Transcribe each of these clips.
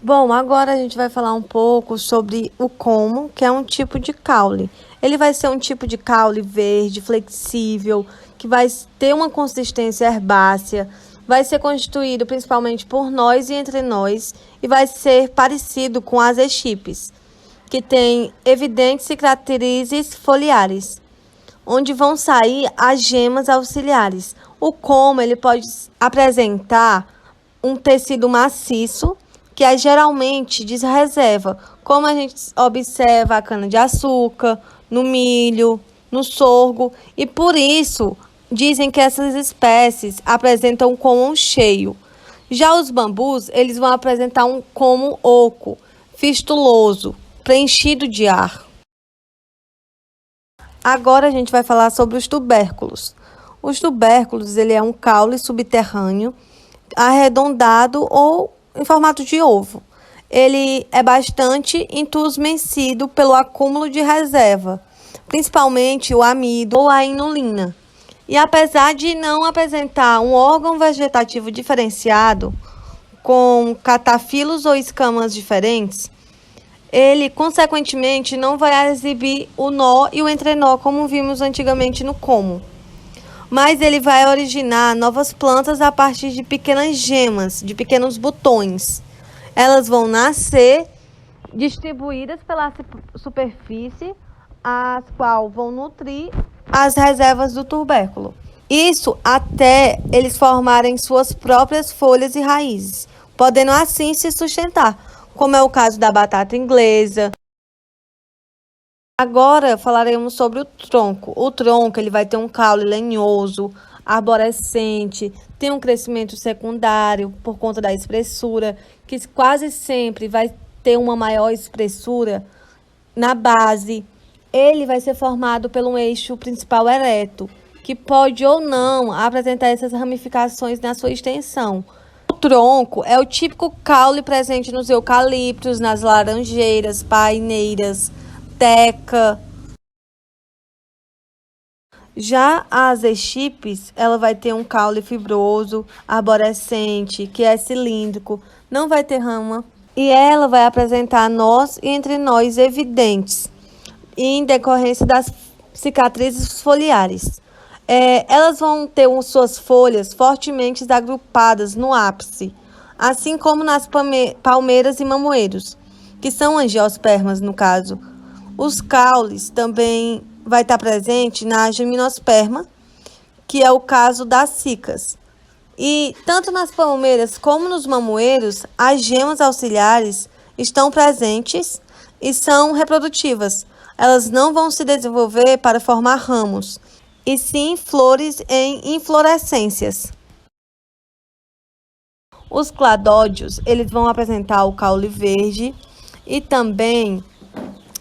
Bom, agora a gente vai falar um pouco sobre o como, que é um tipo de caule. Ele vai ser um tipo de caule verde, flexível, que vai ter uma consistência herbácea, vai ser constituído principalmente por nós e entre nós, e vai ser parecido com as eschipes, que tem evidentes cicatrizes foliares, onde vão sair as gemas auxiliares. O como ele pode apresentar um tecido maciço, que é geralmente de reserva, como a gente observa a cana-de-açúcar, no milho, no sorgo, e por isso dizem que essas espécies apresentam um como cheio. Já os bambus, eles vão apresentar um como oco, fistuloso, preenchido de ar. Agora a gente vai falar sobre os tubérculos. Os tubérculos, ele é um caule subterrâneo, arredondado ou em formato de ovo. Ele é bastante entusmecido pelo acúmulo de reserva, principalmente o amido ou a inulina. E apesar de não apresentar um órgão vegetativo diferenciado, com catafilos ou escamas diferentes, ele, consequentemente, não vai exibir o nó e o entrenó como vimos antigamente no como, mas ele vai originar novas plantas a partir de pequenas gemas, de pequenos botões. Elas vão nascer distribuídas pela superfície, as quais vão nutrir as reservas do tubérculo. Isso até eles formarem suas próprias folhas e raízes, podendo assim se sustentar, como é o caso da batata inglesa. Agora falaremos sobre o tronco. O tronco ele vai ter um caule lenhoso, arborescente, tem um crescimento secundário por conta da espessura, que quase sempre vai ter uma maior espessura na base. Ele vai ser formado por um eixo principal ereto, que pode ou não apresentar essas ramificações na sua extensão. O tronco é o típico caule presente nos eucaliptos, nas laranjeiras, paineiras, teca. Já as eschipes, ela vai ter um caule fibroso, arborescente, que é cilíndrico, não vai ter rama, e ela vai apresentar nós e entre nós evidentes, em decorrência das cicatrizes foliares. Elas vão ter suas folhas fortemente agrupadas no ápice, assim como nas palmeiras e mamoeiros, que são angiospermas no caso. Os caules também vai estar presente na gimnosperma, que é o caso das cicas. E tanto nas palmeiras como nos mamoeiros, as gemas auxiliares estão presentes e são reprodutivas. Elas não vão se desenvolver para formar ramos, e sim flores em inflorescências. Os cladódios, eles vão apresentar o caule verde e também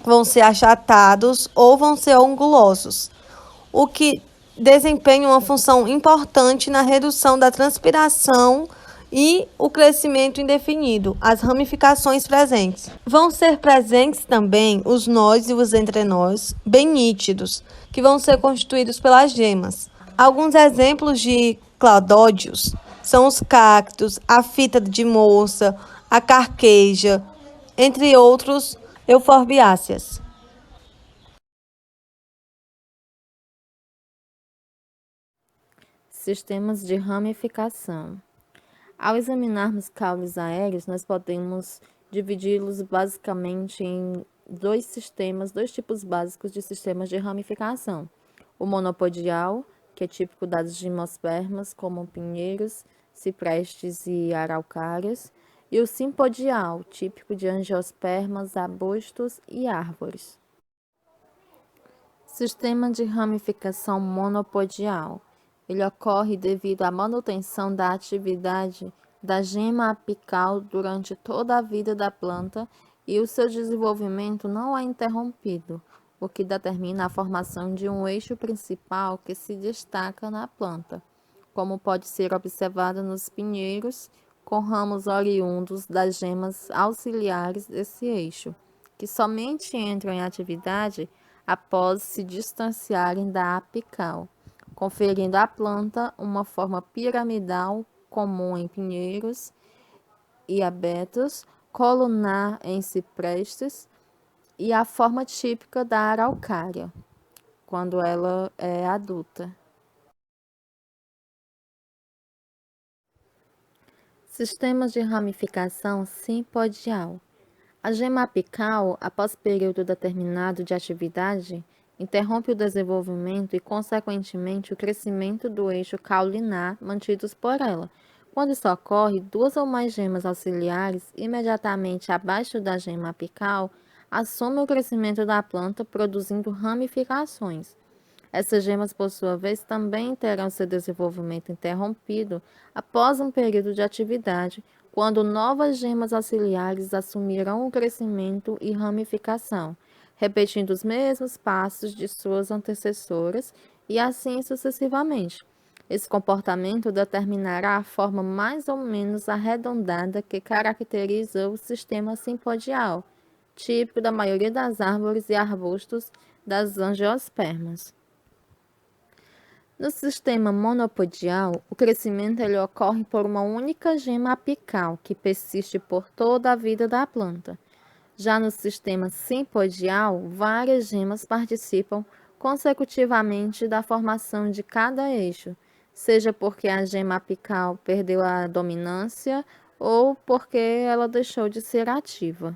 vão ser achatados ou vão ser angulosos, o que desempenha uma função importante na redução da transpiração e o crescimento indefinido, as ramificações presentes. Vão ser presentes também os nós e os entrenós bem nítidos, que vão ser constituídos pelas gemas. Alguns exemplos de cladódios são os cactos, a fita de moça, a carqueja, entre outros euforbiáceas. Sistemas de ramificação. Ao examinarmos caules aéreos, nós podemos dividi-los basicamente em dois tipos básicos de sistemas de ramificação. O monopodial, que é típico das gimnospermas, como pinheiros, ciprestes e araucárias, e o simpodial, típico de angiospermas, arbustos e árvores. Sistema de ramificação monopodial. Ele ocorre devido à manutenção da atividade da gema apical durante toda a vida da planta e o seu desenvolvimento não é interrompido, o que determina a formação de um eixo principal que se destaca na planta, como pode ser observado nos pinheiros, com ramos oriundos das gemas auxiliares desse eixo, que somente entram em atividade após se distanciarem da apical, conferindo à planta uma forma piramidal comum em pinheiros e abetos, colunar em ciprestes e a forma típica da araucária, quando ela é adulta. Sistemas de ramificação simpodial. A gema apical, após período determinado de atividade, interrompe o desenvolvimento e, consequentemente, o crescimento do eixo caulinar mantidos por ela. Quando isso ocorre, duas ou mais gemas auxiliares, imediatamente abaixo da gema apical, assumem o crescimento da planta, produzindo ramificações. Essas gemas, por sua vez, também terão seu desenvolvimento interrompido após um período de atividade, quando novas gemas auxiliares assumirão o crescimento e ramificação, repetindo os mesmos passos de suas antecessoras e assim sucessivamente. Esse comportamento determinará a forma mais ou menos arredondada que caracteriza o sistema simpodial, típico da maioria das árvores e arbustos das angiospermas. No sistema monopodial, o crescimento ele ocorre por uma única gema apical, que persiste por toda a vida da planta. Já no sistema simpodial, várias gemas participam consecutivamente da formação de cada eixo, seja porque a gema apical perdeu a dominância ou porque ela deixou de ser ativa.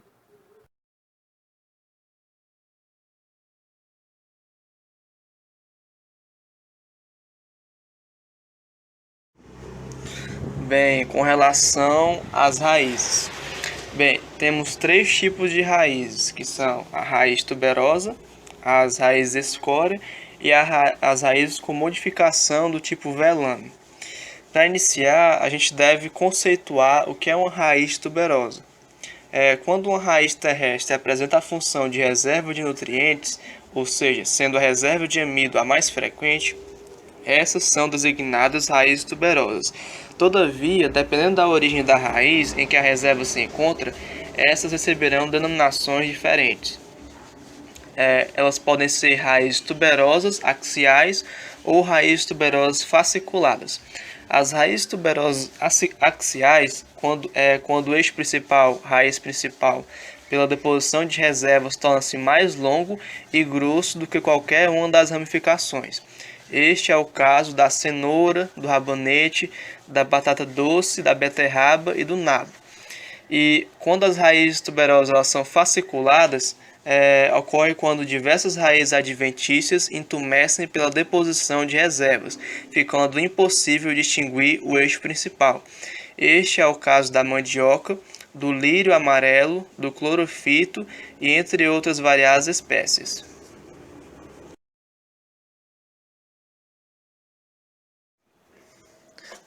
Bem, com relação às raízes. Bem, temos três tipos de raízes, que são a raiz tuberosa, as raízes escória e as raízes com modificação do tipo velame. Para iniciar, a gente deve conceituar o que é uma raiz tuberosa. Quando uma raiz terrestre apresenta a função de reserva de nutrientes, ou seja, sendo a reserva de amido a mais frequente, essas são designadas raízes tuberosas. Todavia, dependendo da origem da raiz em que a reserva se encontra, essas receberão denominações diferentes. Elas podem ser raízes tuberosas axiais ou raízes tuberosas fasciculadas. As raízes tuberosas axiais, quando o eixo principal, raiz principal, pela deposição de reservas, torna-se mais longo e grosso do que qualquer uma das ramificações. Este é o caso da cenoura, do rabanete, da batata doce, da beterraba e do nabo. E quando as raízes tuberosas elas são fasciculadas, ocorre quando diversas raízes adventícias intumescem pela deposição de reservas, ficando impossível distinguir o eixo principal. Este é o caso da mandioca, do lírio amarelo, do clorofito e entre outras variadas espécies.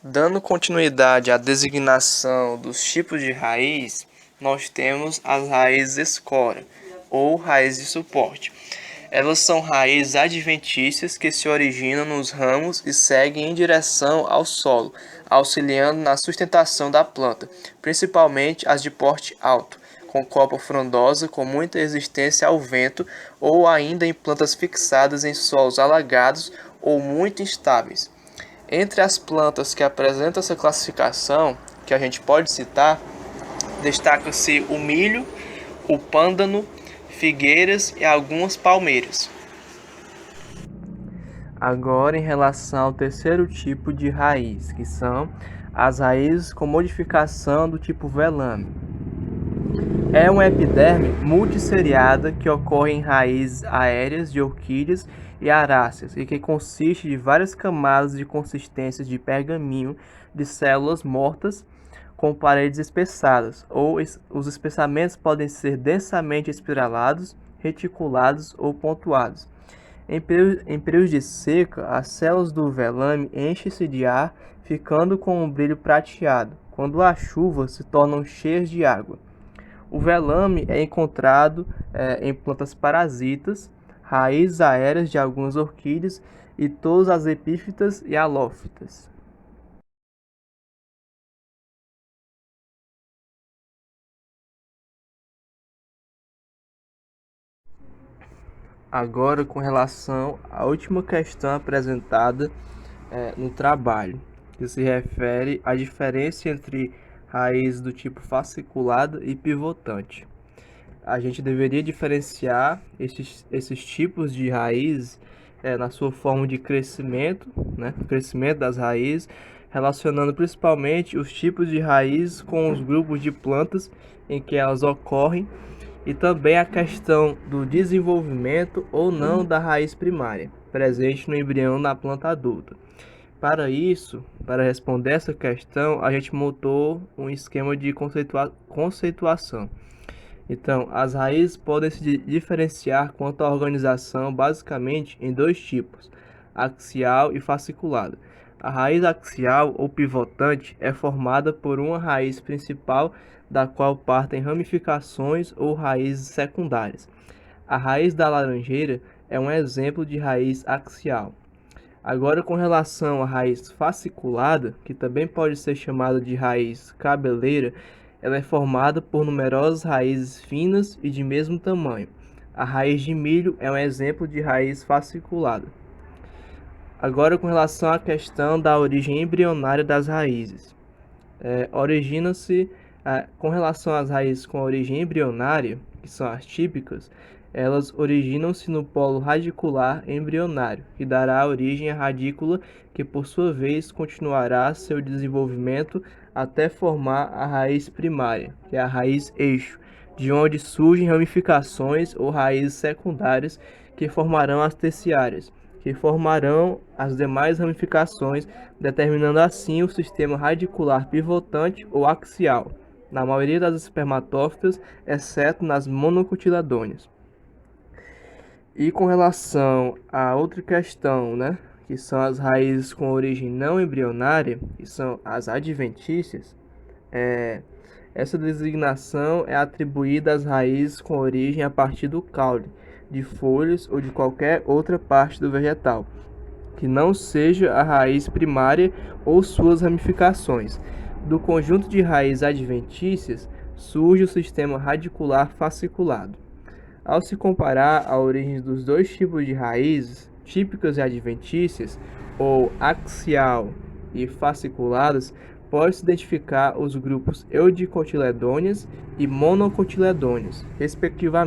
Dando continuidade à designação dos tipos de raiz, nós temos as raízes escória, ou raízes de suporte. Elas são raízes adventícias que se originam nos ramos e seguem em direção ao solo, auxiliando na sustentação da planta, principalmente as de porte alto, com copa frondosa com muita resistência ao vento ou ainda em plantas fixadas em solos alagados ou muito instáveis. Entre as plantas que apresentam essa classificação, que a gente pode citar, destaca-se o milho, o pândano, figueiras e algumas palmeiras. Agora, em relação ao terceiro tipo de raiz, que são as raízes com modificação do tipo velame. É uma epiderme multisseriada que ocorre em raízes aéreas de orquídeas e aráceas e que consiste de várias camadas de consistência de pergaminho de células mortas com paredes espessadas, ou os espessamentos podem ser densamente espiralados, reticulados ou pontuados. Em períodos de seca, as células do velame enchem-se de ar, ficando com um brilho prateado. Quando há chuva, se tornam cheias de água. O velame é encontrado em plantas parasitas, raízes aéreas de algumas orquídeas e todas as epífitas e halófitas. Agora, com relação à última questão apresentada no trabalho, que se refere à diferença entre raízes do tipo fasciculada e pivotante. A gente deveria diferenciar esses tipos de raízes na sua forma de crescimento, né? O crescimento das raízes, relacionando principalmente os tipos de raízes com os grupos de plantas em que elas ocorrem e também a questão do desenvolvimento ou não da raiz primária, presente no embrião na planta adulta. Para isso, para responder essa questão, a gente montou um esquema de conceituação. Então, as raízes podem se diferenciar quanto à organização basicamente em dois tipos, axial e fasciculada. A raiz axial ou pivotante é formada por uma raiz principal da qual partem ramificações ou raízes secundárias. A raiz da laranjeira é um exemplo de raiz axial. Agora, com relação à raiz fasciculada, que também pode ser chamada de raiz cabeleira, ela é formada por numerosas raízes finas e de mesmo tamanho. A raiz de milho é um exemplo de raiz fasciculada. Agora, com relação à questão da origem embrionária das raízes. Com relação às raízes com origem embrionária, que são as típicas, elas originam-se no polo radicular embrionário, que dará origem à radícula, que por sua vez continuará seu desenvolvimento até formar a raiz primária, que é a raiz eixo, de onde surgem ramificações ou raízes secundárias que formarão as terciárias, que formarão as demais ramificações, determinando assim o sistema radicular pivotante ou axial, na maioria das espermatófitas, exceto nas monocotiledôneas. E com relação a outra questão, né, que são as raízes com origem não embrionária, que são as adventícias, essa designação é atribuída às raízes com origem a partir do caule, de folhas ou de qualquer outra parte do vegetal, que não seja a raiz primária ou suas ramificações. Do conjunto de raízes adventícias surge o sistema radicular fasciculado. Ao se comparar a origem dos dois tipos de raízes, típicas e adventícias, ou axial e fasciculadas, pode-se identificar os grupos eudicotiledôneas e monocotiledôneas, respectivamente.